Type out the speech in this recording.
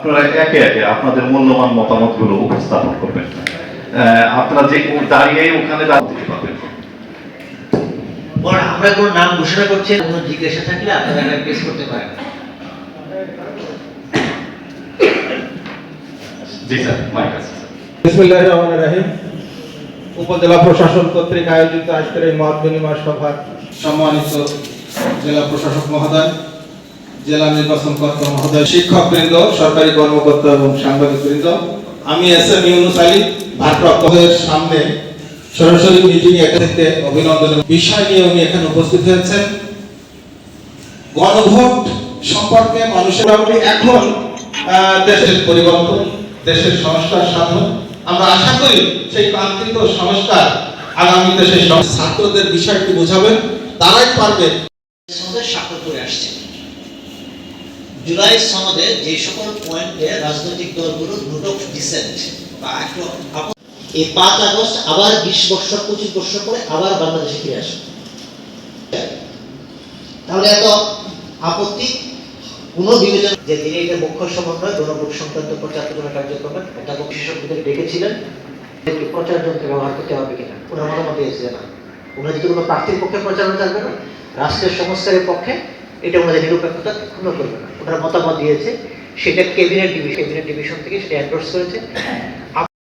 আপনারা একে একে আপনাদের মূল্যবান মতামতগুলো উপস্থাপন করবেন। আপনারা যে দাঁড়িয়ে ওখানে দিতে পারবেন। আমরা কোন নাম ঘোষণা করছি, কোনো জিজ্ঞাসা থাকলে আপনারা প্রেস করতে পারেন। জি স্যার, মাইক আছে। বিসমিল্লাহির রহমানির রহিম। উপজেলা প্রশাসন কর্তৃক আয়োজিত আজকের এই মত বিনিময় সভার সম্মানিত জেলা প্রশাসক মহোদয়, জেলা নির্বাচন কর্তা মহোদয়, শিক্ষকবৃন্দ, সরকারি কর্মকর্তা এবং সাংবাদিকবৃন্দ, আমি এস এম ইউনুস আলী, ভারপ্রাপ্তদের সামনে সরাসরি মিটিং থেকে অভিনন্দনের বিষয় নিয়ে উনি এখানে উপস্থিত হয়েছেন। গণভোট সম্পর্কে মানুষের এখন দেশের পরিবর্তন, দেশের সংস্কার সাধন, আমরা আশা করি সেই কাঙ্ক্ষিত সংস্কার আগামী দেশের ছাত্রদের বিষয়টি বোঝাবেন, তারাই পারবে। সনদে স্বাক্ষর করে আসছে। জুলাই সনদে যে সকল পয়েন্টে রাজনৈতিক দলগুলো নোট অফ ডিসেন্ট বা এই 5 আগস্ট আবার 20 বছর 25 বছর পরে আবার বাংলাদেশে ফিরে আসে, তাহলে এত আপত্তি কোন বিবেচনা যে তিনি এটা মুখ্য সমন্বয় গণভোট সংক্রান্ত প্রচারণা কার্যক্রমে অধ্যাপক বিশেষজ্ঞদের ডেকেছিলেন প্রচার যন্ত্র ব্যবহার করতে হবে কিনা। ওনার মতামত দিয়েছে না, ওনারা যদি কোনো প্রার্থীর পক্ষে প্রচারণা চালবে না, রাষ্ট্রের সংস্কারের পক্ষে, এটা ওনাদের নিরপেক্ষতা ক্ষুণ্ণ করবে না। ওনারা মতামত দিয়েছে, সেটা ক্যাবিনেট ডিভিশন থেকে সেটা এন্ডোর্স করেছে।